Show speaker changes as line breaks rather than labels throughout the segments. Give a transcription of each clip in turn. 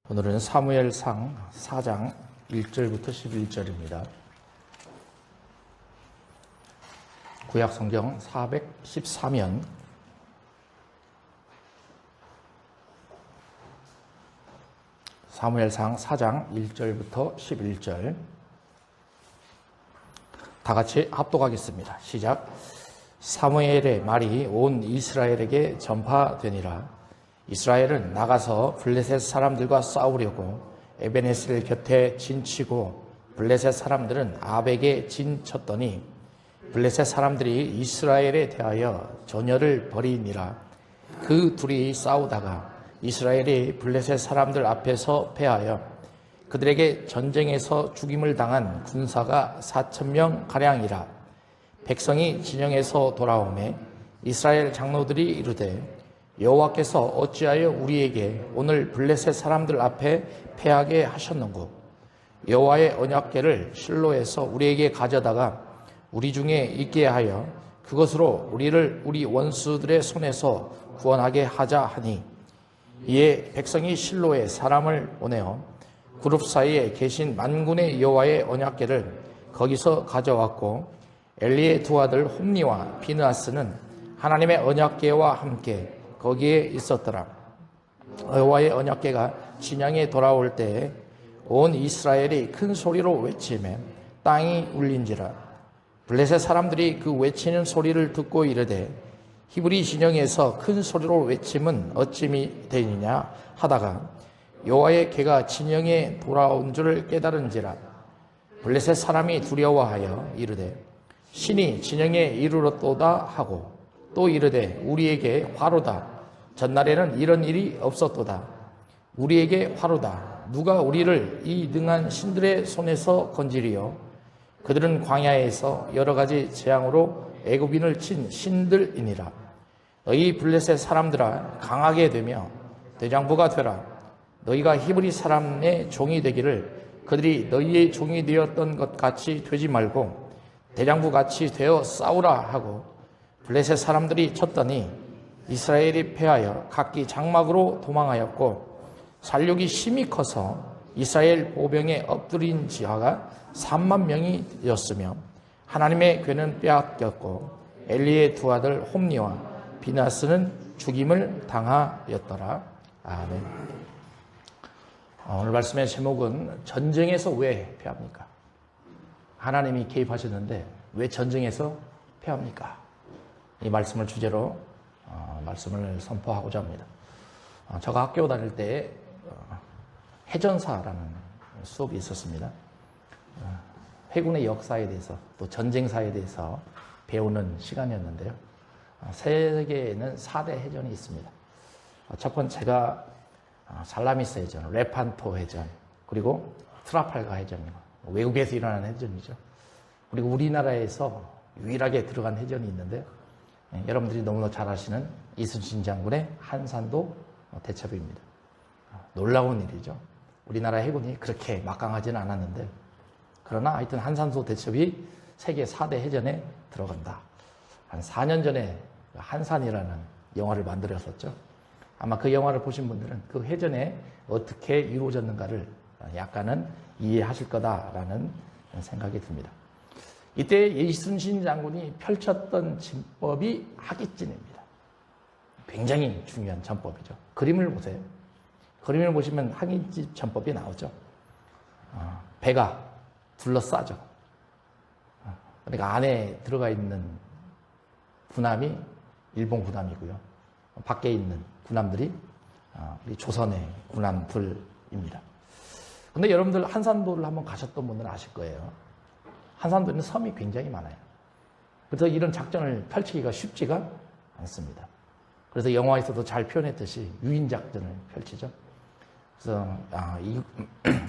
오늘은 사무엘상 4장 1절부터 11절입니다. 구약성경 414면 사무엘상 4장 1절부터 11절 다 같이 합독하겠습니다. 시작. 사무엘의 말이 온 이스라엘에게 전파되니라. 이스라엘은 나가서 블레셋 사람들과 싸우려고 에베네셀 곁에 진치고 블레셋 사람들은 아벡에 진쳤더니 블레셋 사람들이 이스라엘에 대하여 전열을 벌이니라. 그 둘이 싸우다가 이스라엘이 블레셋 사람들 앞에서 패하여 그들에게 전쟁에서 죽임을 당한 군사가 4,000명 가량이라. 백성이 진영에서 돌아오매 이스라엘 장로들이 이르되 여호와께서 어찌하여 우리에게 오늘 블레셋 사람들 앞에 패하게 하셨는고? 여호와의 언약궤를 실로에서 우리에게 가져다가 우리 중에 있게 하여 그것으로 우리를 우리 원수들의 손에서 구원하게 하자 하니, 이에 백성이 실로에 사람을 보내어 그룹 사이에 계신 만군의 여호와의 언약궤를 거기서 가져왔고, 엘리의 두 아들 홈니와 비느하스는 하나님의 언약궤와 함께 거기에 있었더라. 여호와의 언약궤가 진영에 돌아올 때에 온 이스라엘이 큰 소리로 외치매 땅이 울린지라. 블레셋 사람들이 그 외치는 소리를 듣고 이르되 히브리 진영에서 큰 소리로 외침은 어찌미 되느냐 하다가 여호와의 궤가 진영에 돌아온 줄을 깨달은지라. 블레셋 사람이 두려워하여 이르되 신이 진영에 이르렀도다 하고 또 이르되 우리에게 화로다. 전날에는 이런 일이 없었도다. 우리에게 화로다. 누가 우리를 이 능한 신들의 손에서 건지리요? 그들은 광야에서 여러 가지 재앙으로 애굽인을 친 신들이니라. 너희 블레셋 사람들아, 강하게 되며 대장부가 되라. 너희가 히브리 사람의 종이 되기를 그들이 너희의 종이 되었던 것 같이 되지 말고 대장부 같이 되어 싸우라 하고 블레셋 사람들이 쳤더니 이스라엘이 패하여 각기 장막으로 도망하였고 살육이 심히 커서 이스라엘 보병에 엎드린 지하가 3만 명이 되었으며 하나님의 궤는 빼앗겼고 엘리의 두 아들 홈니와 비느하스는 죽임을 당하였더라. 아멘. 오늘 말씀의 제목은 전쟁에서 왜 패합니까? 하나님이 개입하셨는데 왜 전쟁에서 패합니까? 이 말씀을 주제로 말씀을 선포하고자 합니다. 제가 학교 다닐 때 해전사라는 수업이 있었습니다. 해군의 역사에 대해서 또 전쟁사에 대해서 배우는 시간이었는데요. 세계에는 4대 해전이 있습니다. 첫 번째가 살라미스 해전, 레판토 해전, 그리고 트라팔가 해전이고 외국에서 일어나는 해전이죠. 그리고 우리나라에서 유일하게 들어간 해전이 있는데요. 여러분들이 너무나 잘 아시는 이순신 장군의 한산도 대첩입니다. 놀라운 일이죠. 우리나라 해군이 그렇게 막강하지는 않았는데, 그러나 하여튼 한산도 대첩이 세계 4대 해전에 들어간다. 한 4년 전에 한산이라는 영화를 만들었었죠. 아마 그 영화를 보신 분들은 그 해전에 어떻게 이루어졌는가를 약간은 이해하실 거다라는 생각이 듭니다. 이때 이순신 장군이 펼쳤던 진법이 하깃진입니다. 굉장히 중요한 전법이죠. 그림을 보세요. 그림을 보시면 하깃진 전법이 나오죠. 배가 둘러싸죠. 그러니까 안에 들어가 있는 군함이 일본 군함이고요. 밖에 있는 군함들이 우리 조선의 군함들입니다. 근데 여러분들 한산도를 한번 가셨던 분들은 아실 거예요. 한산도에는 섬이 굉장히 많아요. 그래서 이런 작전을 펼치기가 쉽지가 않습니다. 그래서 영화에서도 잘 표현했듯이 유인작전을 펼치죠. 그래서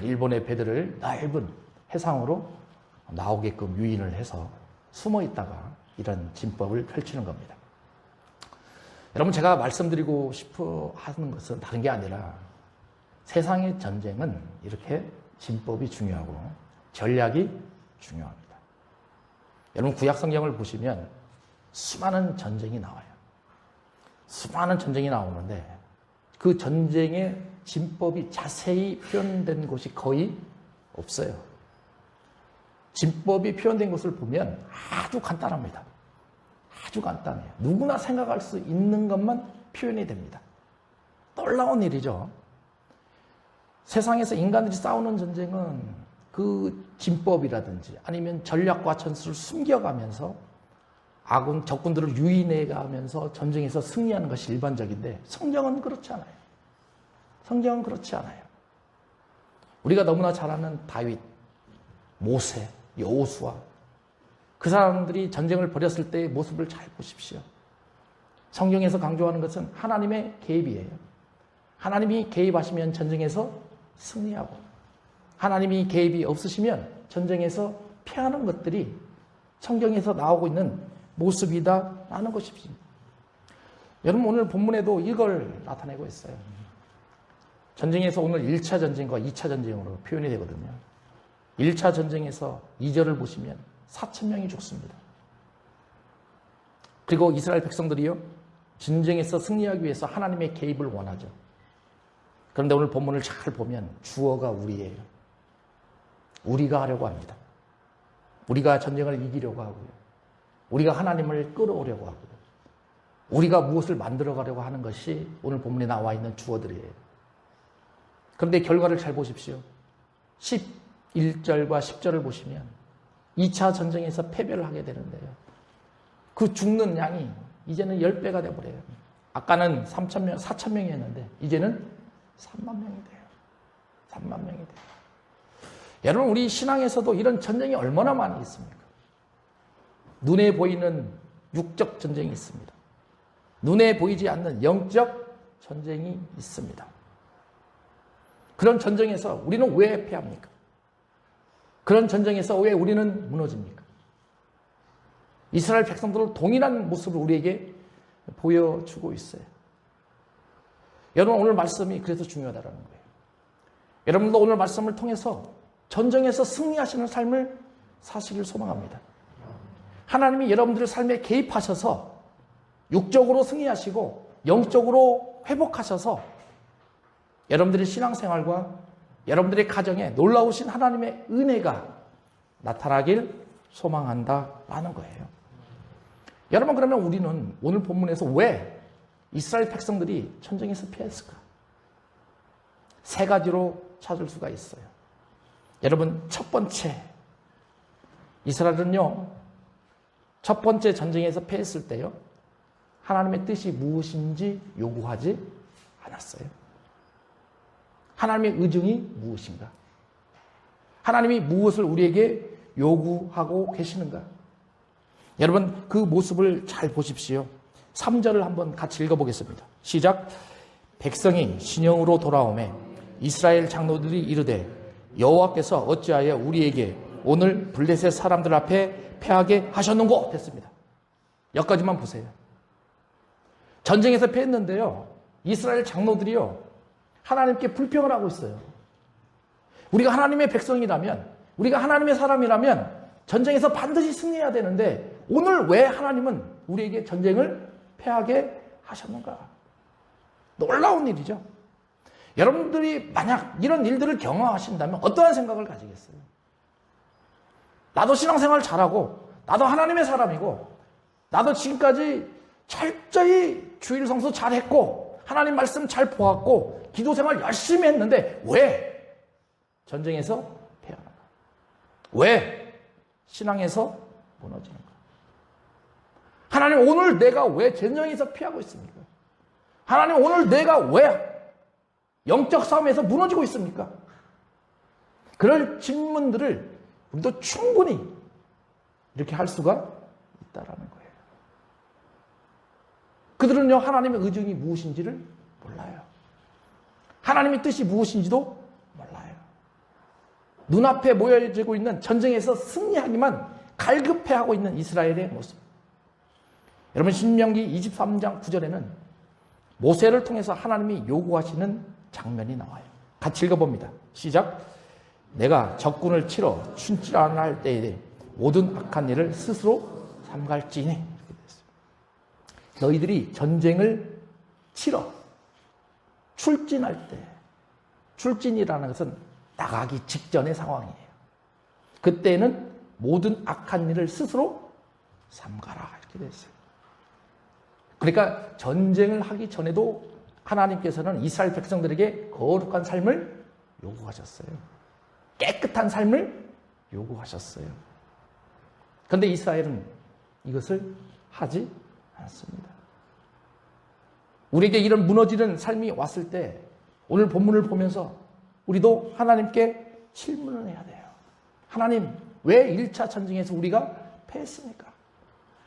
일본의 배들을 넓은 해상으로 나오게끔 유인을 해서 숨어 있다가 이런 진법을 펼치는 겁니다. 여러분, 제가 말씀드리고 싶어 하는 것은 다른 게 아니라 세상의 전쟁은 이렇게 진법이 중요하고 전략이 중요합니다. 여러분, 구약 성경을 보시면 수많은 전쟁이 나와요. 수많은 전쟁이 나오는데 그 전쟁의 진법이 자세히 표현된 곳이 거의 없어요. 진법이 표현된 것을 보면 아주 간단합니다. 아주 간단해요. 누구나 생각할 수 있는 것만 표현이 됩니다. 놀라운 일이죠. 세상에서 인간들이 싸우는 전쟁은 그 진법이라든지 아니면 전략과 전술을 숨겨가면서 적군들을 유인해가면서 전쟁에서 승리하는 것이 일반적인데 성경은 그렇지 않아요. 성경은 그렇지 않아요. 우리가 너무나 잘 아는 다윗, 모세, 여호수아 그 사람들이 전쟁을 벌였을 때의 모습을 잘 보십시오. 성경에서 강조하는 것은 하나님의 개입이에요. 하나님이 개입하시면 전쟁에서 승리하고 하나님이 개입이 없으시면 전쟁에서 패하는 것들이 성경에서 나오고 있는 모습이다라는 것입니다. 여러분 오늘 본문에도 이걸 나타내고 있어요. 전쟁에서 오늘 1차 전쟁과 2차 전쟁으로 표현이 되거든요. 1차 전쟁에서 2절을 보시면 4,000명이 죽습니다. 그리고 이스라엘 백성들이요 전쟁에서 승리하기 위해서 하나님의 개입을 원하죠. 그런데 오늘 본문을 잘 보면 주어가 우리예요. 우리가 하려고 합니다. 우리가 전쟁을 이기려고 하고요. 우리가 하나님을 끌어오려고 하고요. 우리가 무엇을 만들어가려고 하는 것이 오늘 본문에 나와 있는 주어들이에요. 그런데 결과를 잘 보십시오. 11절과 10절을 보시면 2차 전쟁에서 패배를 하게 되는데요. 그 죽는 양이 이제는 10배가 돼버려요. 아까는 3,000명, 4,000명이었는데 이제는 3만 명이 돼요. 3만 명이 돼요. 여러분 우리 신앙에서도 이런 전쟁이 얼마나 많이 있습니까? 눈에 보이는 육적 전쟁이 있습니다. 눈에 보이지 않는 영적 전쟁이 있습니다. 그런 전쟁에서 우리는 왜 패합니까? 그런 전쟁에서 왜 우리는 무너집니까? 이스라엘 백성들은 동일한 모습을 우리에게 보여주고 있어요. 여러분 오늘 말씀이 그래서 중요하다는 거예요. 여러분도 오늘 말씀을 통해서 전쟁에서 승리하시는 삶을 사시길 소망합니다. 하나님이 여러분들의 삶에 개입하셔서 육적으로 승리하시고 영적으로 회복하셔서 여러분들의 신앙생활과 여러분들의 가정에 놀라우신 하나님의 은혜가 나타나길 소망한다라는 거예요. 여러분 그러면 우리는 오늘 본문에서 왜 이스라엘 백성들이 전쟁에서 피했을까? 세 가지로 찾을 수가 있어요. 여러분 첫 번째 이스라엘은요 첫 번째 전쟁에서 패했을 때요 하나님의 뜻이 무엇인지 요구하지 않았어요. 하나님의 의중이 무엇인가? 하나님이 무엇을 우리에게 요구하고 계시는가? 여러분 그 모습을 잘 보십시오. 3절을 한번 같이 읽어보겠습니다. 시작. 백성이 신영으로 돌아오매 이스라엘 장로들이 이르되 여호와께서 어찌하여 우리에게 오늘 블레셋 사람들 앞에 패하게 하셨는고 됐습니다. 여기까지만 보세요. 전쟁에서 패했는데요 이스라엘 장로들이요 하나님께 불평을 하고 있어요. 우리가 하나님의 백성이라면 우리가 하나님의 사람이라면 전쟁에서 반드시 승리해야 되는데 오늘 왜 하나님은 우리에게 전쟁을 패하게 하셨는가? 놀라운 일이죠. 여러분들이 만약 이런 일들을 경험하신다면 어떠한 생각을 가지겠어요? 나도 신앙생활 잘하고 나도 하나님의 사람이고 나도 지금까지 철저히 주일 성수 잘했고 하나님 말씀 잘 보았고 기도생활 열심히 했는데 왜 전쟁에서 패하는가? 왜 신앙에서 무너지는가? 하나님 오늘 내가 왜 전쟁에서 피하고 있습니까? 하나님 오늘 내가 왜 영적 싸움에서 무너지고 있습니까? 그런 질문들을 우리도 충분히 이렇게 할 수가 있다라는 거예요. 그들은요 하나님의 의중이 무엇인지를 몰라요. 하나님의 뜻이 무엇인지도 몰라요. 눈앞에 모여지고 있는 전쟁에서 승리하기만 갈급해하고 있는 이스라엘의 모습. 여러분 신명기 23장 9절에는 모세를 통해서 하나님이 요구하시는 장면이 나와요. 같이 읽어봅니다. 시작. 내가 적군을 치러 출전할 때에 모든 악한 일을 스스로 삼갈지니. 너희들이 전쟁을 치러 출진할 때 출진이라는 것은 나가기 직전의 상황이에요. 그때는 모든 악한 일을 스스로 삼가라 이렇게 됐어요. 그러니까 전쟁을 하기 전에도 하나님께서는 이스라엘 백성들에게 거룩한 삶을 요구하셨어요. 깨끗한 삶을 요구하셨어요. 그런데 이스라엘은 이것을 하지 않습니다. 우리에게 이런 무너지는 삶이 왔을 때 오늘 본문을 보면서 우리도 하나님께 질문을 해야 돼요. 하나님, 왜 1차 전쟁에서 우리가 패했습니까?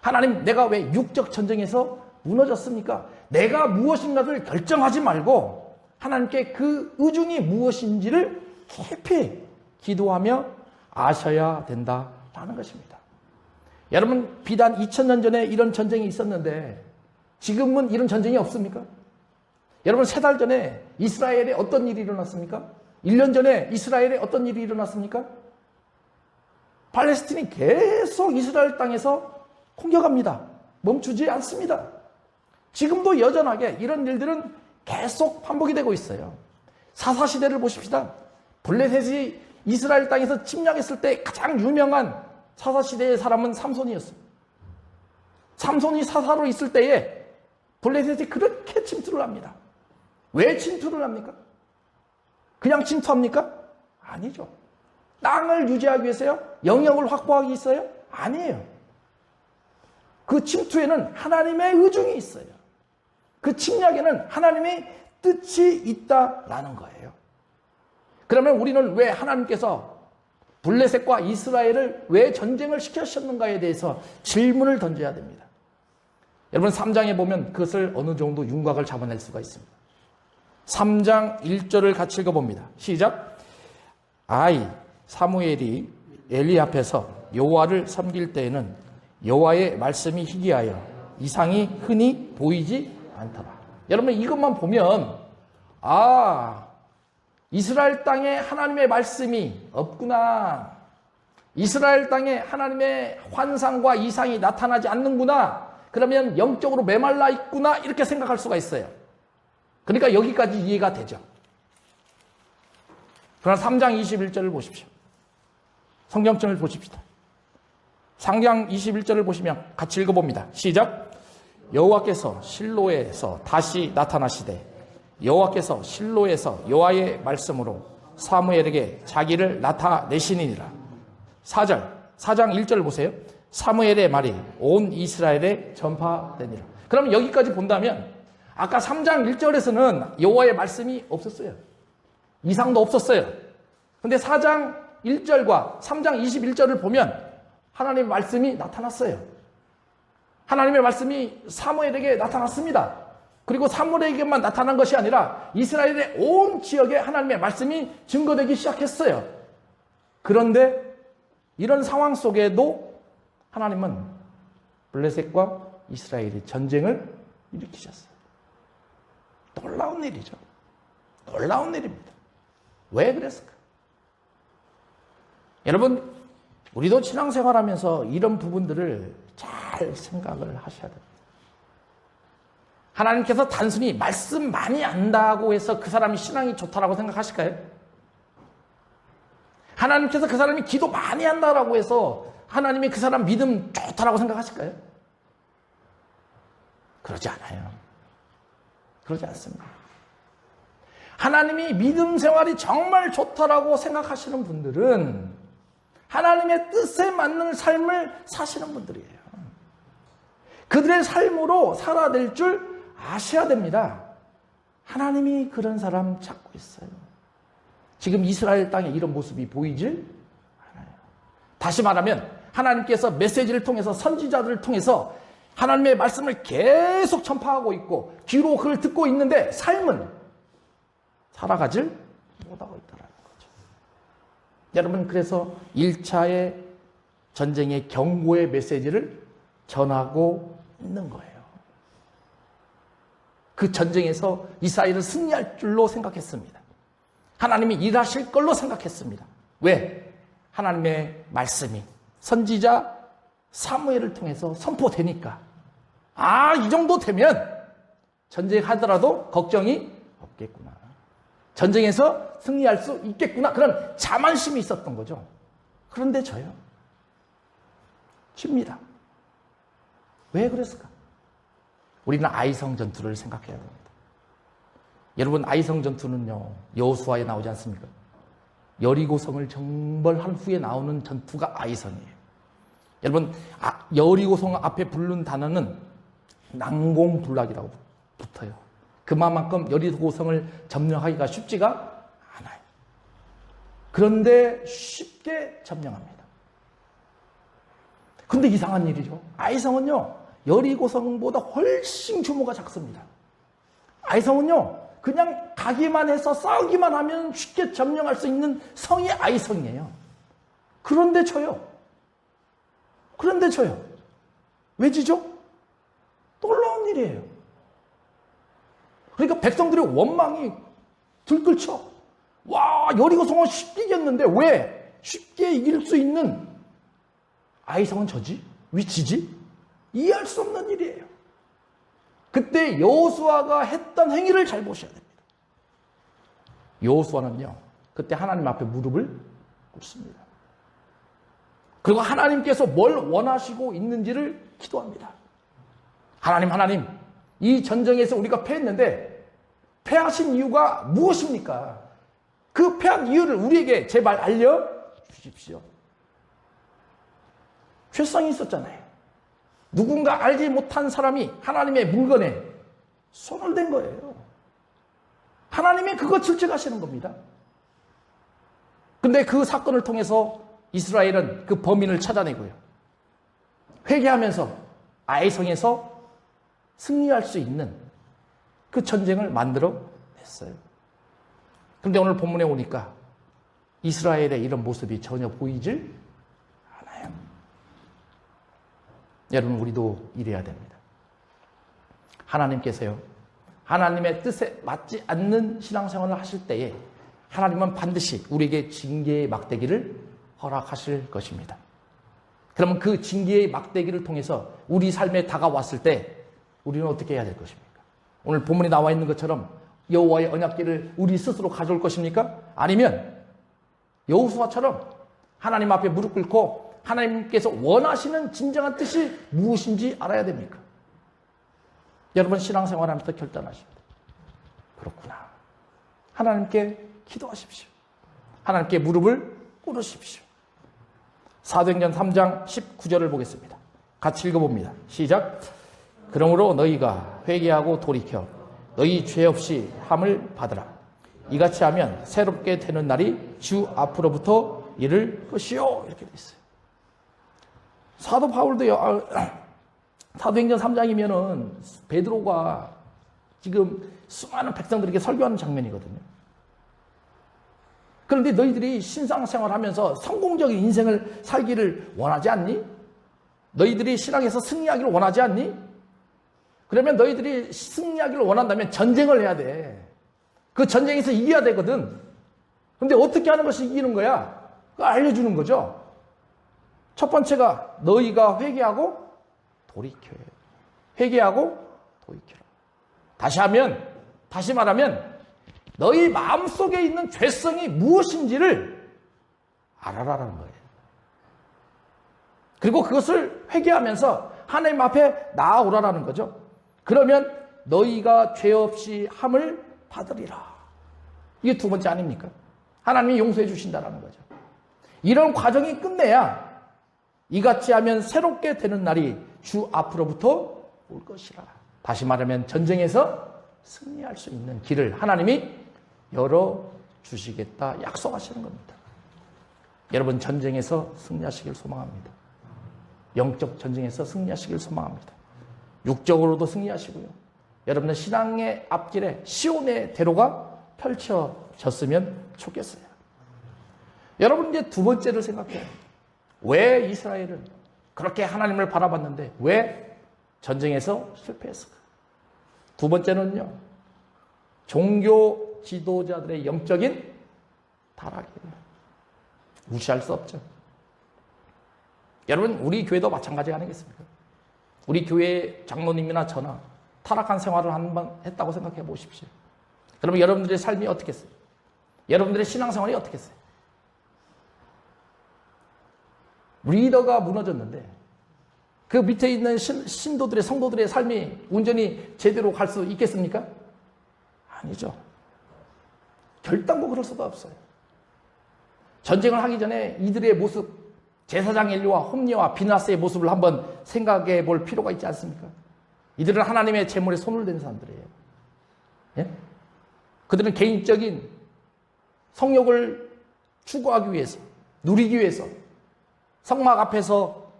하나님, 내가 왜 육적 전쟁에서 무너졌습니까? 내가 무엇인가를 결정하지 말고 하나님께 그 의중이 무엇인지를 깊이 기도하며 아셔야 된다라는 것입니다. 여러분, 비단 2000년 전에 이런 전쟁이 있었는데 지금은 이런 전쟁이 없습니까? 여러분, 3달 전에 이스라엘에 어떤 일이 일어났습니까? 1년 전에 이스라엘에 어떤 일이 일어났습니까? 팔레스틴이 계속 이스라엘 땅에서 공격합니다. 멈추지 않습니다. 지금도 여전하게 이런 일들은 계속 반복이 되고 있어요. 사사시대를 보십시다. 블레셋이 이스라엘 땅에서 침략했을 때 가장 유명한 사사시대의 사람은 삼손이었습니다. 삼손이 사사로 있을 때에 블레셋이 그렇게 침투를 합니다. 왜 침투를 합니까? 그냥 침투합니까? 아니죠. 땅을 유지하기 위해서요? 영역을 확보하기 위해서요? 아니에요. 그 침투에는 하나님의 의중이 있어요. 그 침략에는 하나님의 뜻이 있다라는 거예요. 그러면 우리는 왜 하나님께서 블레셋과 이스라엘을 왜 전쟁을 시키셨는가에 대해서 질문을 던져야 됩니다. 여러분, 3장에 보면 그것을 어느 정도 윤곽을 잡아낼 수가 있습니다. 3장 1절을 같이 읽어봅니다. 시작. 사무엘이 엘리 앞에서 여호와를 섬길 때에는 여호와의 말씀이 희귀하여 이상이 흔히 보이지 않더라. 여러분, 이것만 보면 이스라엘 땅에 하나님의 말씀이 없구나. 이스라엘 땅에 하나님의 환상과 이상이 나타나지 않는구나. 그러면 영적으로 메말라 있구나. 이렇게 생각할 수가 있어요. 그러니까 여기까지 이해가 되죠. 그러나 3장 21절을 보십시오. 성경점을 보십시다. 3장 21절을 보시면 같이 읽어봅니다. 시작. 여호와께서 실로에서 다시 나타나시되 여호와께서 실로에서 여호와의 말씀으로 사무엘에게 자기를 나타내시니라. 4장 1절을 보세요. 사무엘의 말이 온 이스라엘에 전파되니라. 그럼 여기까지 본다면 아까 3장 1절에서는 여호와의 말씀이 없었어요. 이상도 없었어요. 그런데 4장 1절과 3장 21절을 보면 하나님의 말씀이 나타났어요. 하나님의 말씀이 사무엘에게 나타났습니다. 그리고 사무엘에게만 나타난 것이 아니라 이스라엘의 온 지역에 하나님의 말씀이 증거되기 시작했어요. 그런데 이런 상황 속에도 하나님은 블레셋과 이스라엘의 전쟁을 일으키셨어요. 놀라운 일이죠. 놀라운 일입니다. 왜 그랬을까? 여러분, 우리도 신앙생활하면서 이런 부분들을 잘 생각을 하셔야 됩니다. 하나님께서 단순히 말씀 많이 안다고 해서 그 사람이 신앙이 좋다라고 생각하실까요? 하나님께서 그 사람이 기도 많이 한다라고 해서 하나님이 그 사람 믿음 좋다라고 생각하실까요? 그러지 않아요. 그러지 않습니다. 하나님이 믿음 생활이 정말 좋다라고 생각하시는 분들은 하나님의 뜻에 맞는 삶을 사시는 분들이에요. 그들의 삶으로 살아낼 줄 아셔야 됩니다. 하나님이 그런 사람 찾고 있어요. 지금 이스라엘 땅에 이런 모습이 보이질 않아요. 다시 말하면 하나님께서 메시지를 통해서 선지자들을 통해서 하나님의 말씀을 계속 전파하고 있고 귀로 그걸 듣고 있는데 삶은 살아가질 못하고 있다는 거죠. 여러분, 그래서 1차의 전쟁의 경고의 메시지를 전하고 있는 거예요. 그 전쟁에서 이스라엘은 승리할 줄로 생각했습니다. 하나님이 일하실 걸로 생각했습니다. 왜? 하나님의 말씀이 선지자 사무엘을 통해서 선포되니까 이 정도 되면 전쟁하더라도 걱정이 없겠구나. 전쟁에서 승리할 수 있겠구나. 그런 자만심이 있었던 거죠. 그런데 져요. 집니다. 왜 그랬을까? 우리는 아이성 전투를 생각해야 됩니다. 여러분, 아이성 전투는요, 여호수아에 나오지 않습니까? 여리고성을 정벌한 후에 나오는 전투가 아이성이에요. 여러분, 여리고성 앞에 부른 단어는 난공불락이라고 붙어요. 그만큼 여리고성을 점령하기가 쉽지가 않아요. 그런데 쉽게 점령합니다. 그런데 이상한 일이죠. 아이성은요, 여리고성보다 훨씬 규모가 작습니다. 아이성은요, 그냥 가기만 해서 싸우기만 하면 쉽게 점령할 수 있는 성이 아이성이에요. 그런데 져요. 왜 지죠? 놀라운 일이에요. 그러니까 백성들의 원망이 들끓죠. 와, 여리고성은 쉽게 이겼는데 왜 쉽게 이길 수 있는 아이성은 저지? 왜 지지? 이해할 수 없는 일이에요. 그때 여호수아가 했던 행위를 잘 보셔야 됩니다. 여호수아는요, 그때 하나님 앞에 무릎을 꿇습니다. 그리고 하나님께서 뭘 원하시고 있는지를 기도합니다. 하나님, 이 전쟁에서 우리가 패했는데 패하신 이유가 무엇입니까? 그 패한 이유를 우리에게 제발 알려주십시오. 죄성이 있었잖아요. 누군가 알지 못한 사람이 하나님의 물건에 손을 댄 거예요. 하나님이 그거 질책하시는 겁니다. 근데 그 사건을 통해서 이스라엘은 그 범인을 찾아내고요. 회개하면서 아이성에서 승리할 수 있는 그 전쟁을 만들어냈어요. 그런데 오늘 본문에 오니까 이스라엘의 이런 모습이 전혀 보이질 않아요. 여러분, 우리도 이래야 됩니다. 하나님께서요, 하나님의 뜻에 맞지 않는 신앙생활을 하실 때에 하나님은 반드시 우리에게 징계의 막대기를 허락하실 것입니다. 그러면 그 징계의 막대기를 통해서 우리 삶에 다가왔을 때 우리는 어떻게 해야 될 것입니까? 오늘 본문에 나와 있는 것처럼 여호와의 언약궤를 우리 스스로 가져올 것입니까? 아니면 여호수아처럼 하나님 앞에 무릎 꿇고 하나님께서 원하시는 진정한 뜻이 무엇인지 알아야 됩니까? 여러분, 신앙생활하면서 결단하십니다. 그렇구나. 하나님께 기도하십시오. 하나님께 무릎을 꿇으십시오. 사도행전 3장 19절을 보겠습니다. 같이 읽어봅니다. 시작. 그러므로 너희가 회개하고 돌이켜 너희 죄 없이 함을 받으라. 이같이 하면 새롭게 되는 날이 주 앞으로부터 이를 것이요. 이렇게 돼 있어요. 사도 바울도요, 사도행전 3장이면은 베드로가 지금 수많은 백성들에게 설교하는 장면이거든요. 그런데 너희들이 신앙생활 하면서 성공적인 인생을 살기를 원하지 않니? 너희들이 신앙에서 승리하기를 원하지 않니? 그러면 너희들이 승리하기를 원한다면 전쟁을 해야 돼. 그 전쟁에서 이겨야 되거든. 그런데 어떻게 하는 것이 이기는 거야? 그거 알려주는 거죠. 첫 번째가 너희가 회개하고 돌이켜요. 회개하고 돌이켜라. 다시 말하면 너희 마음속에 있는 죄성이 무엇인지를 알아라라는 거예요. 그리고 그것을 회개하면서 하나님 앞에 나아오라라는 거죠. 그러면 너희가 죄 없이 함을 받으리라. 이게 두 번째 아닙니까? 하나님이 용서해 주신다라는 거죠. 이런 과정이 끝내야 이같이 하면 새롭게 되는 날이 주 앞으로부터 올 것이라. 다시 말하면 전쟁에서 승리할 수 있는 길을 하나님이 열어주시겠다 약속하시는 겁니다. 여러분, 전쟁에서 승리하시길 소망합니다. 영적 전쟁에서 승리하시길 소망합니다. 육적으로도 승리하시고요. 여러분의 신앙의 앞길에 시온의 대로가 펼쳐졌으면 좋겠어요. 여러분, 이제 두 번째를 생각해요. 왜 이스라엘은 그렇게 하나님을 바라봤는데 왜 전쟁에서 실패했을까? 두 번째는요, 종교 지도자들의 영적인 타락이에요. 무시할 수 없죠. 여러분, 우리 교회도 마찬가지 아니겠습니까? 우리 교회 장로님이나 저나 타락한 생활을 한번 했다고 생각해 보십시오. 그러면 여러분들의 삶이 어떻겠어요? 여러분들의 신앙생활이 어떻겠어요? 리더가 무너졌는데 그 밑에 있는 신도들의 성도들의 삶이 온전히 제대로 갈 수 있겠습니까? 아니죠. 결단코 그럴 수가 없어요. 전쟁을 하기 전에 이들의 모습, 제사장 엘리와 홈리와 비나스의 모습을 한번 생각해 볼 필요가 있지 않습니까? 이들은 하나님의 재물에 손을 댄 사람들이에요. 예? 그들은 개인적인 성욕을 추구하기 위해서, 누리기 위해서 성막 앞에서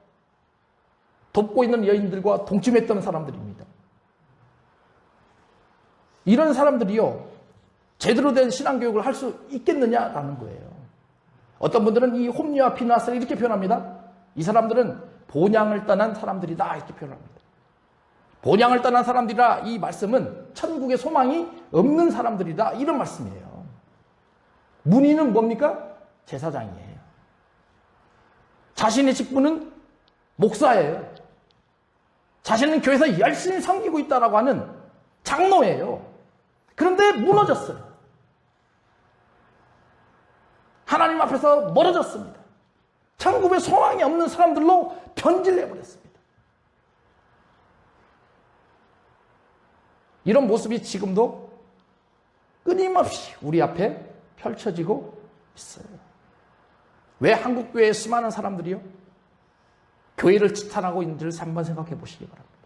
돕고 있는 여인들과 동침했던 사람들입니다. 이런 사람들이요, 제대로 된 신앙교육을 할 수 있겠느냐라는 거예요. 어떤 분들은 이 홈리와 비나스를 이렇게 표현합니다. 이 사람들은 본향을 떠난 사람들이다, 이렇게 표현합니다. 본향을 떠난 사람들이라 이 말씀은 천국의 소망이 없는 사람들이다, 이런 말씀이에요. 문의는 뭡니까? 제사장이에요. 자신의 직분은 목사예요. 자신은 교회에서 열심히 섬기고 있다라고 하는 장로예요. 그런데 무너졌어요. 하나님 앞에서 멀어졌습니다. 천국의 소망이 없는 사람들로 변질해버렸습니다. 이런 모습이 지금도 끊임없이 우리 앞에 펼쳐지고 있어요. 왜 한국교회에 수많은 사람들이요? 교회를 지탄하고 있는지를 한번 생각해 보시기 바랍니다.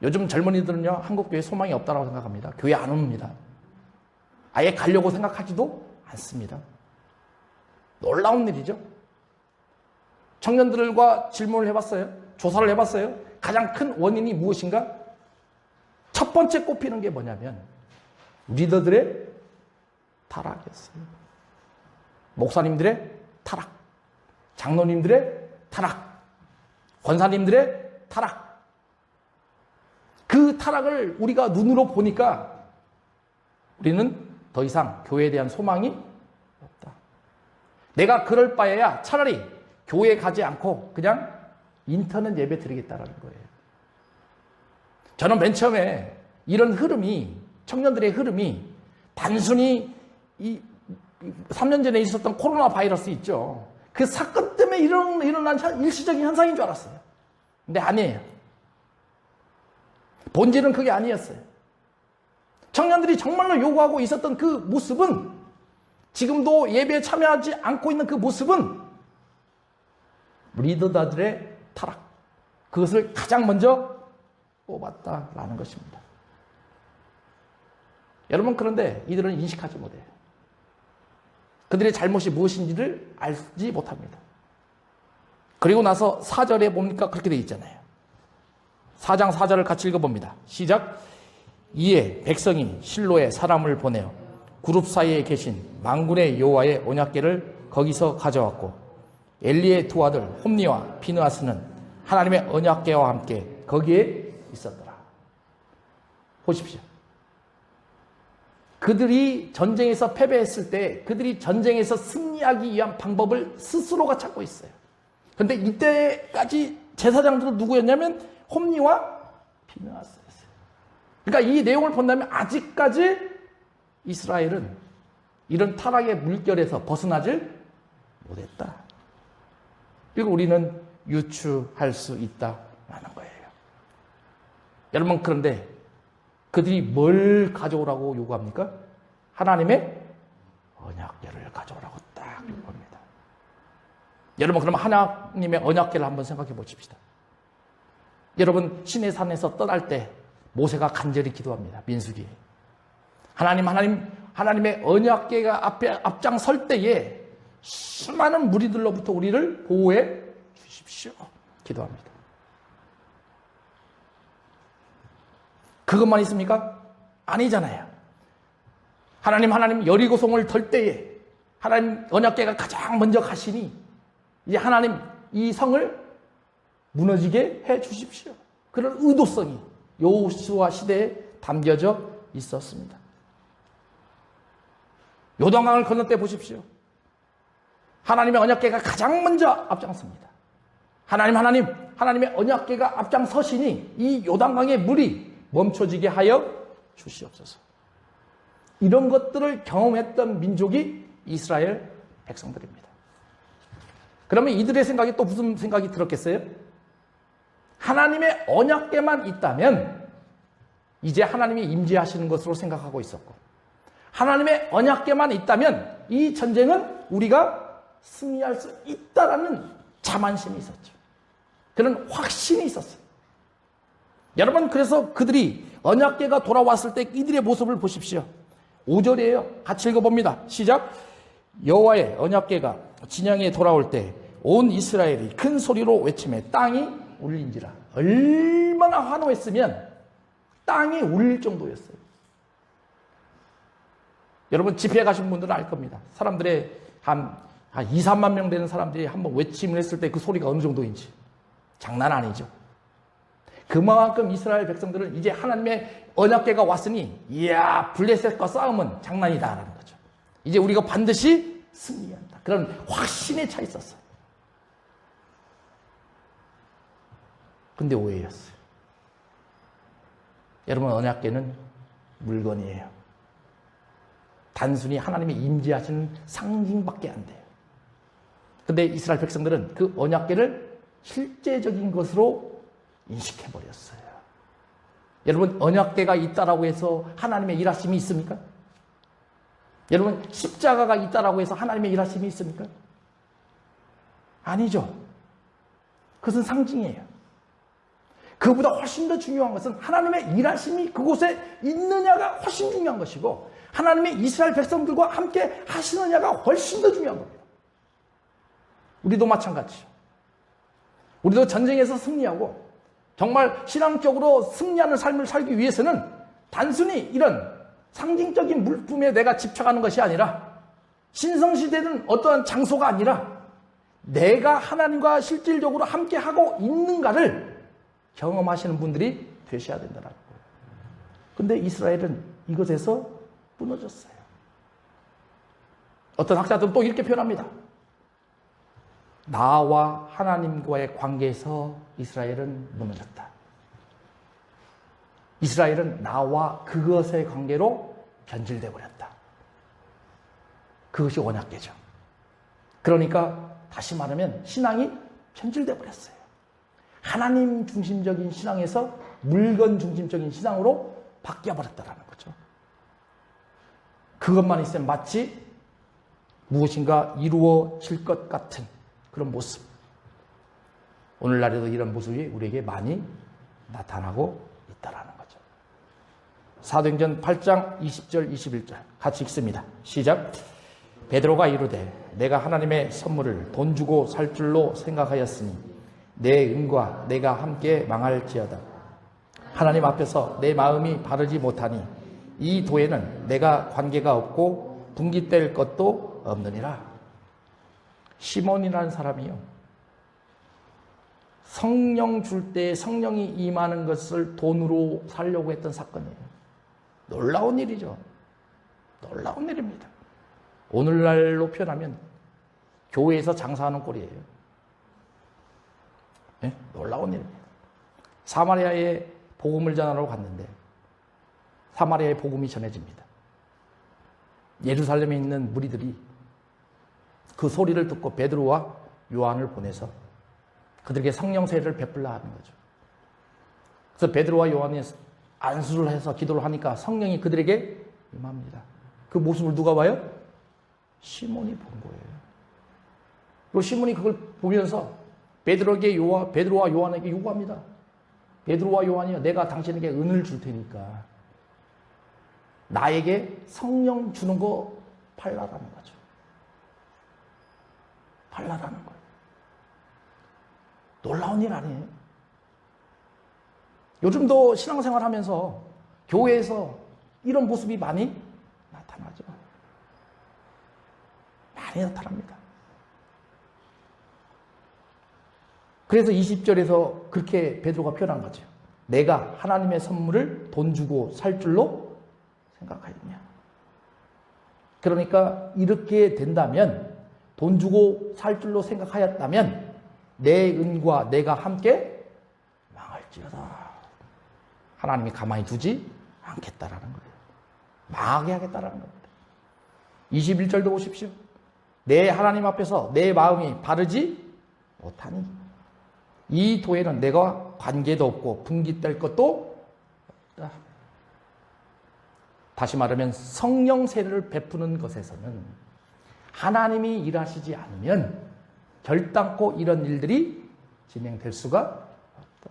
요즘 젊은이들은요, 한국교회에 소망이 없다고 생각합니다. 교회 안 옵니다. 아예 가려고 생각하지도 않습니다. 놀라운 일이죠. 청년들과 질문을 해봤어요. 조사를 해봤어요. 가장 큰 원인이 무엇인가? 첫 번째 꼽히는 게 뭐냐면 리더들의 타락이었어요. 목사님들의 타락, 장로님들의 타락, 권사님들의 타락. 그 타락을 우리가 눈으로 보니까 우리는 더 이상 교회에 대한 소망이 없다. 내가 그럴 바에야 차라리 교회에 가지 않고 그냥 인터넷 예배 드리겠다라는 거예요. 저는 맨 처음에 이런 흐름이, 청년들의 흐름이 단순히 이 3년 전에 있었던 코로나 바이러스 있죠. 그 사건 때문에 일어난 일시적인 현상인 줄 알았어요. 근데 아니에요. 본질은 그게 아니었어요. 청년들이 정말로 요구하고 있었던 그 모습은, 지금도 예배에 참여하지 않고 있는 그 모습은 리더들의 타락, 그것을 가장 먼저 뽑았다라는 것입니다. 여러분, 그런데 이들은 인식하지 못해요. 그들의 잘못이 무엇인지를 알지 못합니다. 그리고 나서 4절에 뭡니까? 그렇게 되어 있잖아요. 4장 4절을 같이 읽어봅니다. 시작. 이에 백성이 실로에 사람을 보내어 그룹 사이에 계신 만군의 여호와의 언약궤를 거기서 가져왔고 엘리의 두 아들 홈니와 비느하스는 하나님의 언약궤와 함께 거기에 있었더라. 보십시오. 그들이 전쟁에서 패배했을 때 그들이 전쟁에서 승리하기 위한 방법을 스스로가 찾고 있어요. 그런데 이때까지 제사장들은 누구였냐면 홈니와 비느하스였어요. 그러니까 이 내용을 본다면 아직까지 이스라엘은 이런 타락의 물결에서 벗어나질 못했다. 그리고 우리는 유추할 수 있다라는 거예요. 여러분, 그런데 그들이 뭘 가져오라고 요구합니까? 하나님의 언약궤를 가져오라고 딱 요구합니다. 여러분, 그럼 하나님의 언약궤를 한번 생각해 보십시다. 여러분, 시내산에서 떠날 때 모세가 간절히 기도합니다. 민수기에. 하나님의 언약궤가 앞에 앞장설 때에 수많은 무리들로부터 우리를 보호해 주십시오. 기도합니다. 그것만 있습니까? 아니잖아요. 하나님 여리고성을 덜 때에 하나님 언약궤가 가장 먼저 가시니 이제 하나님 이 성을 무너지게 해 주십시오. 그런 의도성이 여호수아 시대에 담겨져 있었습니다. 요단강을 건널 때 보십시오. 하나님의 언약궤가 가장 먼저 앞장섭니다. 하나님의 언약궤가 앞장서시니 이 요단강의 물이 멈춰지게 하여 주시옵소서. 이런 것들을 경험했던 민족이 이스라엘 백성들입니다. 그러면 이들의 생각이 또 무슨 생각이 들었겠어요? 하나님의 언약궤만 있다면 이제 하나님이 임재하시는 것으로 생각하고 있었고, 하나님의 언약궤만 있다면 이 전쟁은 우리가 승리할 수 있다라는 자만심이 있었죠. 그런 확신이 있었어요. 여러분, 그래서 그들이 언약궤가 돌아왔을 때 이들의 모습을 보십시오. 5절이에요. 같이 읽어봅니다. 시작. 여호와의 언약궤가 진영에 돌아올 때 온 이스라엘이 큰 소리로 외치며 땅이 울린지라. 얼마나 환호했으면 땅이 울릴 정도였어요. 여러분, 집회에 가신 분들은 알 겁니다. 사람들의 한 2, 3만 명 되는 사람들이 한번 외침을 했을 때 그 소리가 어느 정도인지 장난 아니죠. 그만큼 이스라엘 백성들은 이제 하나님의 언약궤가 왔으니 이야, 블레셋과 싸움은 장난이다라는 거죠. 이제 우리가 반드시 승리한다. 그런 확신에 차 있었어요. 근데 오해였어요. 여러분, 언약궤는 물건이에요. 단순히 하나님이 임재하시는 상징밖에 안 돼요. 근데 이스라엘 백성들은 그 언약궤를 실제적인 것으로 인식해버렸어요. 여러분, 언약궤가 있다라고 해서 하나님의 일하심이 있습니까? 여러분, 십자가가 있다라고 해서 하나님의 일하심이 있습니까? 아니죠. 그것은 상징이에요. 그보다 훨씬 더 중요한 것은 하나님의 일하심이 그곳에 있느냐가 훨씬 중요한 것이고, 하나님의 이스라엘 백성들과 함께 하시느냐가 훨씬 더 중요한 겁니다. 우리도 마찬가지죠. 우리도 전쟁에서 승리하고 정말 신앙적으로 승리하는 삶을 살기 위해서는 단순히 이런 상징적인 물품에 내가 집착하는 것이 아니라, 신성시대는 어떠한 장소가 아니라 내가 하나님과 실질적으로 함께하고 있는가를 경험하시는 분들이 되셔야 된다는 거예요. 근데 이스라엘은 이것에서 무너졌어요. 어떤 학자들은 또 이렇게 표현합니다. 나와 하나님과의 관계에서 이스라엘은 무너졌다. 이스라엘은 나와 그것의 관계로 변질되어 버렸다. 그것이 언약궤죠. 그러니까 다시 말하면 신앙이 변질되어 버렸어요. 하나님 중심적인 신앙에서 물건 중심적인 신앙으로 바뀌어 버렸다는 거죠. 그것만 있으면 마치 무엇인가 이루어질 것 같은 그런 모습. 오늘날에도 이런 모습이 우리에게 많이 나타나고 있다는 거죠. 사도행전 8장 20절 21절 같이 읽습니다. 시작. 베드로가 이르되 내가 하나님의 선물을 돈 주고 살 줄로 생각하였으니 내 은과 내가 함께 망할지어다. 하나님 앞에서 내 마음이 바르지 못하니 이 도에는 내가 관계가 없고 분깃될 것도 없느니라. 시몬이라는 사람이요, 성령 줄 때 성령이 임하는 것을 돈으로 살려고 했던 사건이에요. 놀라운 일이죠. 놀라운 일입니다. 오늘날로 표현하면 교회에서 장사하는 꼴이에요. 네? 놀라운 일입니다. 사마리아에 복음을 전하러 갔는데 사마리아의 복음이 전해집니다. 예루살렘에 있는 무리들이 그 소리를 듣고 베드로와 요한을 보내서 그들에게 성령 세례를 베풀라 하는 거죠. 그래서 베드로와 요한이 안수를 해서 기도를 하니까 성령이 그들에게 임합니다. 그 모습을 누가 봐요? 시몬이 본 거예요. 그리고 시몬이 그걸 보면서 베드로와 요한에게 요구합니다. 베드로와 요한이요, 내가 당신에게 은을 줄 테니까 나에게 성령 주는 거 팔라라는 거죠. 팔라라는 거예요. 놀라운 일 아니에요? 요즘도 신앙생활 하면서 교회에서 이런 모습이 많이 나타나죠. 많이 나타납니다. 그래서 20절에서 그렇게 베드로가 표현한 거죠. 내가 하나님의 선물을 돈 주고 살 줄로 생각하였냐. 그러니까 이렇게 된다면, 돈 주고 살 줄로 생각하였다면 내 은과 내가 함께 망할지어다. 하나님이 가만히 두지 않겠다라는 거예요. 망하게 하겠다라는 겁니다. 21절도 보십시오. 내 하나님 앞에서 내 마음이 바르지 못하니 이 도에는 내가 관계도 없고 분깃될 것도 없다. 다시 말하면 성령 세례를 베푸는 것에서는 하나님이 일하시지 않으면 결단코 이런 일들이 진행될 수가 없다.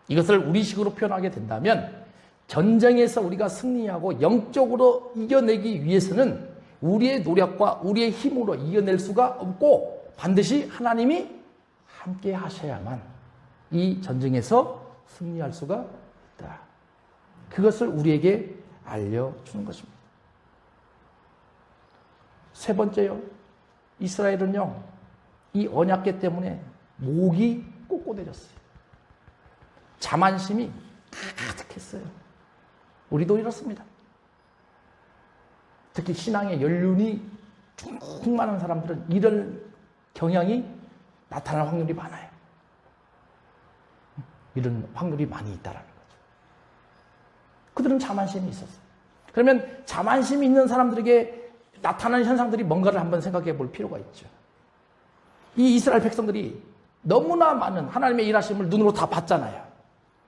이것을 우리식으로 표현하게 된다면 전쟁에서 우리가 승리하고 영적으로 이겨내기 위해서는 우리의 노력과 우리의 힘으로 이겨낼 수가 없고 반드시 하나님이 함께 하셔야만 이 전쟁에서 승리할 수가 있다. 그것을 우리에게 알려주는 것입니다. 세 번째요. 이스라엘은요, 이 언약궤 때문에 목이 꼿꼿해졌어요. 자만심이 가득했어요. 우리도 이렇습니다. 특히 신앙의 연륜이 충만한 사람들은 이런 경향이 나타날 확률이 많아요. 이런 확률이 많이 있다는 거죠. 그들은 자만심이 있었어요. 그러면 자만심이 있는 사람들에게 나타나는 현상들이 뭔가를 한번 생각해 볼 필요가 있죠. 이 이스라엘 백성들이 너무나 많은 하나님의 일하심을 눈으로 다 봤잖아요.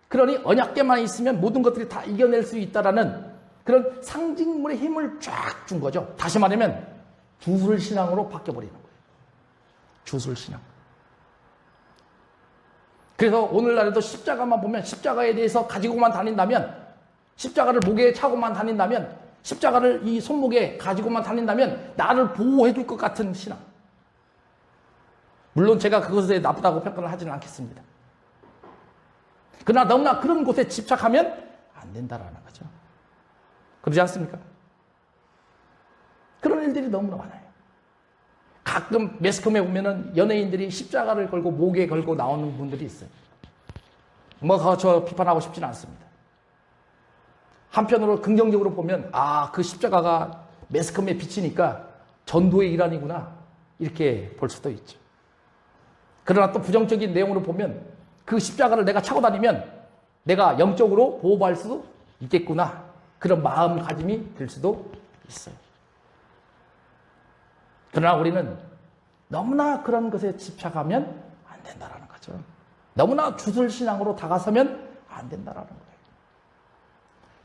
그러니 언약궤만 있으면 모든 것들이 다 이겨낼 수 있다라는 그런 상징물의 힘을 쫙 준 거죠. 다시 말하면 주술신앙으로 바뀌어버리는 거예요. 주술신앙. 그래서 오늘날에도 십자가만 보면 십자가에 대해서 가지고만 다닌다면, 십자가를 목에 차고만 다닌다면, 십자가를 이 손목에 가지고만 다닌다면 나를 보호해 줄 것 같은 신앙. 물론 제가 그것에 나쁘다고 평가를 하지는 않겠습니다. 그러나 너무나 그런 곳에 집착하면 안 된다라는 거죠. 그러지 않습니까? 그런 일들이 너무나 많아요. 가끔 매스컴에 보면은 연예인들이 십자가를 걸고 목에 걸고 나오는 분들이 있어요. 저 비판하고 싶지는 않습니다. 한편으로 긍정적으로 보면 그 십자가가 매스컴에 비치니까 전도의 일환이구나 이렇게 볼 수도 있죠. 그러나 또 부정적인 내용으로 보면 그 십자가를 내가 차고 다니면 내가 영적으로 보호받을 수도 있겠구나 그런 마음가짐이 들 수도 있어요. 그러나 우리는 너무나 그런 것에 집착하면 안 된다라는 거죠. 너무나 주술신앙으로 다가서면 안 된다라는 거예요.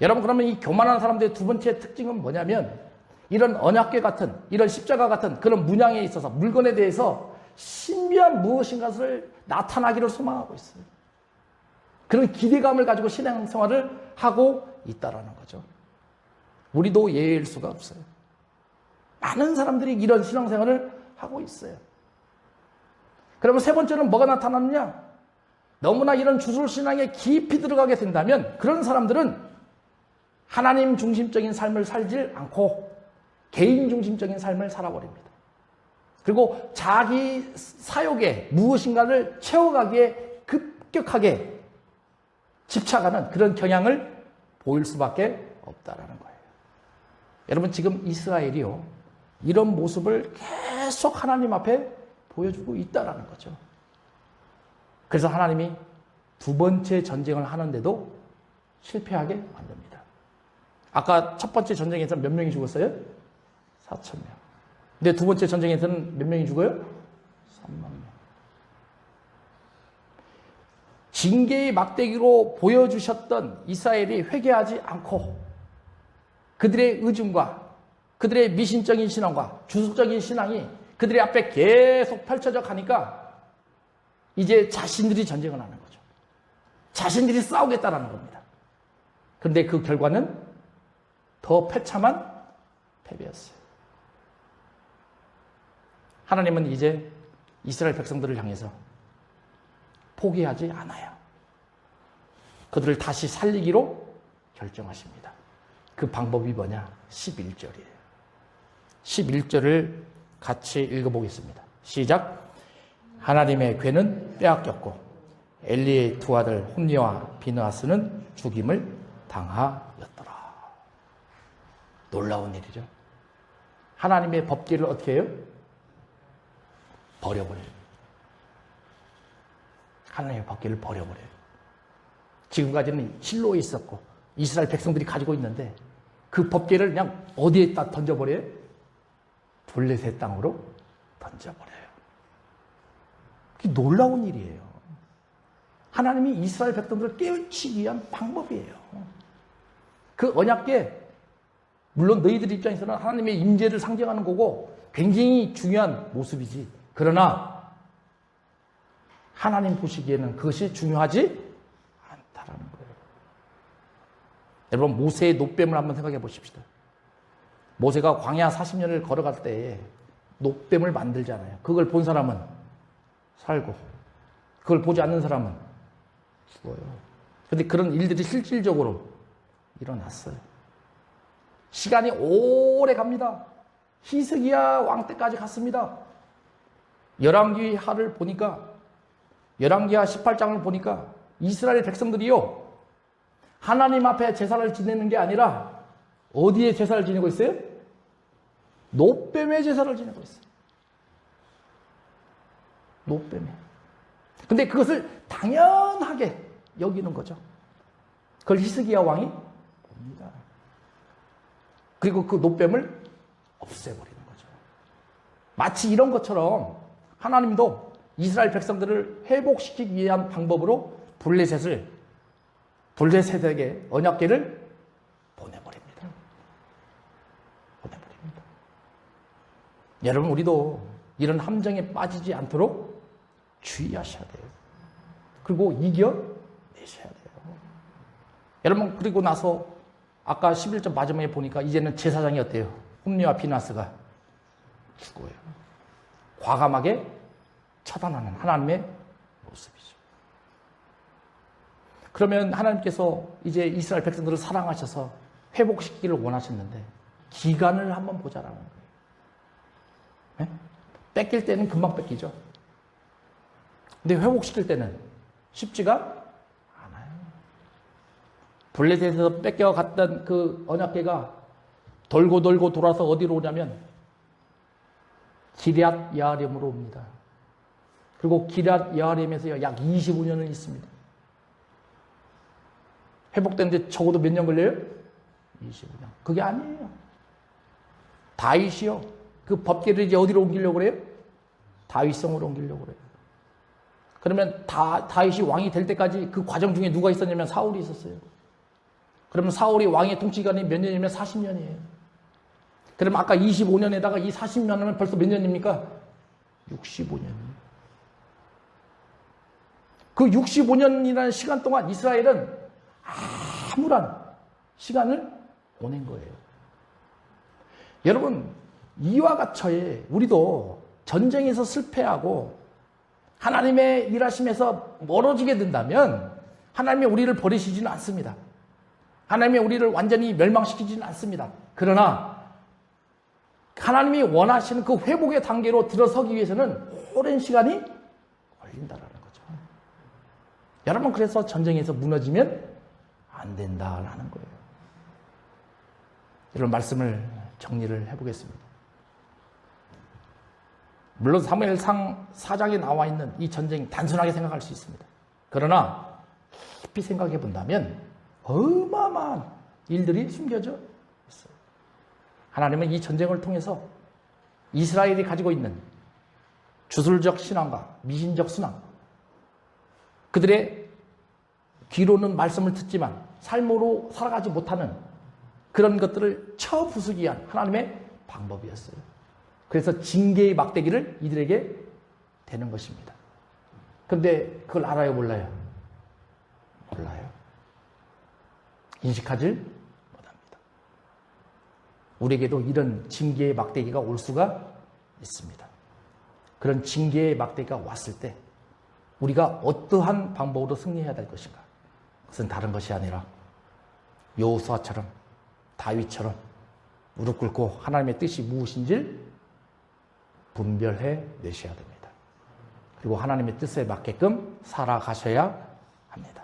여러분, 그러면 이 교만한 사람들의 두 번째 특징은 뭐냐면 이런 언약궤 같은, 이런 십자가 같은 그런 문양에 있어서 물건에 대해서 신비한 무엇인가를 나타나기를 소망하고 있어요. 그런 기대감을 가지고 신앙생활을 하고 있다라는 거죠. 우리도 예외일 수가 없어요. 많은 사람들이 이런 신앙생활을 하고 있어요. 그러면 세 번째는 뭐가 나타나느냐? 너무나 이런 주술신앙에 깊이 들어가게 된다면 그런 사람들은 하나님 중심적인 삶을 살지 않고 개인 중심적인 삶을 살아버립니다. 그리고 자기 사욕에 무엇인가를 채워가기에 급격하게 집착하는 그런 경향을 보일 수밖에 없다라는 거예요. 여러분, 지금 이스라엘이요, 이런 모습을 계속 하나님 앞에 보여주고 있다라는 거죠. 그래서 하나님이 두 번째 전쟁을 하는데도 실패하게 만듭니다. 아까 첫 번째 전쟁에서 몇 명이 죽었어요? 4,000명. 근데 두 번째 전쟁에서는 몇 명이 죽어요? 3만 명. 징계의 막대기로 보여주셨던 이스라엘이 회개하지 않고 그들의 의중과 그들의 미신적인 신앙과 주술적인 신앙이 그들의 앞에 계속 펼쳐져 가니까 이제 자신들이 전쟁을 하는 거죠. 자신들이 싸우겠다라는 겁니다. 그런데 그 결과는 더 패참한 패배였어요. 하나님은 이제 이스라엘 백성들을 향해서 포기하지 않아요. 그들을 다시 살리기로 결정하십니다. 그 방법이 뭐냐? 11절이에요. 11절을 같이 읽어보겠습니다. 시작. 하나님의 궤는 빼앗겼고 엘리의 두 아들 홈니와 비느하스는 죽임을 당하였더라. 놀라운 일이죠. 하나님의 법궤를 어떻게 해요? 버려버려요. 하나님의 법궤를 버려버려요. 지금까지는 실로에 있었고 이스라엘 백성들이 가지고 있는데 그 법궤를 그냥 어디에다 던져버려요? 블레셋 땅으로 던져버려요. 그게 놀라운 일이에요. 하나님이 이스라엘 백성들을 깨우치기 위한 방법이에요. 그 언약궤, 물론 너희들 입장에서는 하나님의 임재를 상징하는 거고 굉장히 중요한 모습이지. 그러나 하나님 보시기에는 그것이 중요하지 않다라는 거예요. 여러분, 모세의 노뱀을 한번 생각해 보십시다. 모세가 광야 40년을 걸어갈 때 노뱀을 만들잖아요. 그걸 본 사람은 살고 그걸 보지 않는 사람은 죽어요. 그런데 그런 일들이 실질적으로 일어났어요. 시간이 오래 갑니다. 히스기야 왕 때까지 갔습니다. 열왕기하를 보니까, 열왕기하 18장을 보니까 이스라엘 백성들이요, 하나님 앞에 제사를 지내는 게 아니라 어디에 제사를 지내고 있어요? 노뱀의 제사를 지내고 있어요. 노뱀에. 근데 그것을 당연하게 여기는 거죠. 그걸 히스기야 왕이 봅니다. 그리고 그 노뱀을 없애버리는 거죠. 마치 이런 것처럼 하나님도 이스라엘 백성들을 회복시키기 위한 방법으로 블레셋에게 언약궤를 보내버립니다. 여러분, 우리도 이런 함정에 빠지지 않도록 주의하셔야 돼요. 그리고 이겨내셔야 돼요. 여러분, 그리고 나서 아까 11절 마지막에 보니까 이제는 제사장이 어때요? 홈리와 비나스가 죽어요. 과감하게 처단하는 하나님의 모습이죠. 그러면 하나님께서 이제 이스라엘 백성들을 사랑하셔서 회복시키기를 원하셨는데 기간을 한번 보자라는 거예요. 네? 뺏길 때는 금방 뺏기죠. 근데 회복시킬 때는 쉽지가 않아요. 블레셋에서 뺏겨갔던 그 언약궤가 돌고 돌아서 어디로 오냐면 기럇 여아림으로 옵니다. 그리고 기럇 여아림에서 약 25년을 있습니다. 회복되는데 적어도 몇 년 걸려요? 25년. 그게 아니에요. 다윗이요, 그 법궤를 이제 어디로 옮기려고 그래요? 다윗성으로 옮기려고 그래요. 그러면 다윗이 왕이 될 때까지 그 과정 중에 누가 있었냐면 사울이 있었어요. 그러면 사울이 왕의 통치기간이 몇 년이면 40년이에요. 그러면 아까 25년에다가 이 40년이면 벌써 몇 년입니까? 65년. 그 65년이라는 시간 동안 이스라엘은 암울한 시간을 보낸 거예요. 여러분, 이와 같이 우리도 전쟁에서 실패하고 하나님의 일하심에서 멀어지게 된다면 하나님이 우리를 버리시지는 않습니다. 하나님이 우리를 완전히 멸망시키지는 않습니다. 그러나 하나님이 원하시는 그 회복의 단계로 들어서기 위해서는 오랜 시간이 걸린다라는 거죠. 여러분, 그래서 전쟁에서 무너지면 안 된다라는 거예요. 이런 말씀을 정리를 해보겠습니다. 물론 사무엘상 4장에 나와 있는 이 전쟁이 단순하게 생각할 수 있습니다. 그러나 깊이 생각해 본다면 어마어마한 일들이 숨겨져 있어요. 하나님은 이 전쟁을 통해서 이스라엘이 가지고 있는 주술적 신앙과 미신적 신앙, 그들의 귀로는 말씀을 듣지만 삶으로 살아가지 못하는 그런 것들을 쳐부수기 위한 하나님의 방법이었어요. 그래서 징계의 막대기를 이들에게 대는 것입니다. 그런데 그걸 알아요, 몰라요? 몰라요. 인식하지 못합니다. 우리에게도 이런 징계의 막대기가 올 수가 있습니다. 그런 징계의 막대기가 왔을 때 우리가 어떠한 방법으로 승리해야 될 것인가? 그것은 다른 것이 아니라 여호수아처럼, 다윗처럼 무릎 꿇고 하나님의 뜻이 무엇인지를 분별해 내셔야 됩니다. 그리고 하나님의 뜻에 맞게끔 살아가셔야 합니다.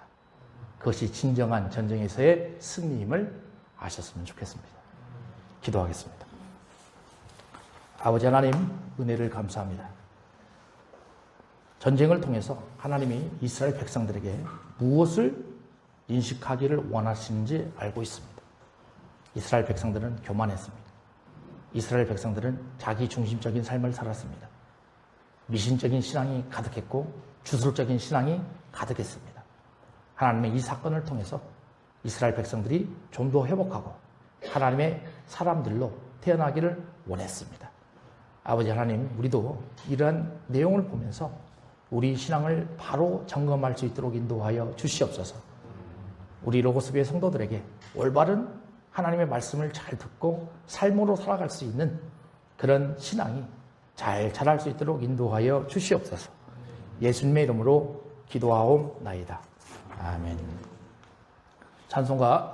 그것이 진정한 전쟁에서의 승리임을 아셨으면 좋겠습니다. 기도하겠습니다. 아버지 하나님, 은혜를 감사합니다. 전쟁을 통해서 하나님이 이스라엘 백성들에게 무엇을 인식하기를 원하시는지 알고 있습니다. 이스라엘 백성들은 교만했습니다. 이스라엘 백성들은 자기 중심적인 삶을 살았습니다. 미신적인 신앙이 가득했고 주술적인 신앙이 가득했습니다. 하나님의 이 사건을 통해서 이스라엘 백성들이 좀 더 회복하고 하나님의 사람들로 태어나기를 원했습니다. 아버지 하나님, 우리도 이러한 내용을 보면서 우리 신앙을 바로 점검할 수 있도록 인도하여 주시옵소서. 우리 로고스교회 성도들에게 올바른 하나님의 말씀을 잘 듣고 삶으로 살아갈 수 있는 그런 신앙이 잘 자랄 수 있도록 인도하여 주시옵소서. 예수님의 이름으로 기도하옵나이다. 아멘. 찬송가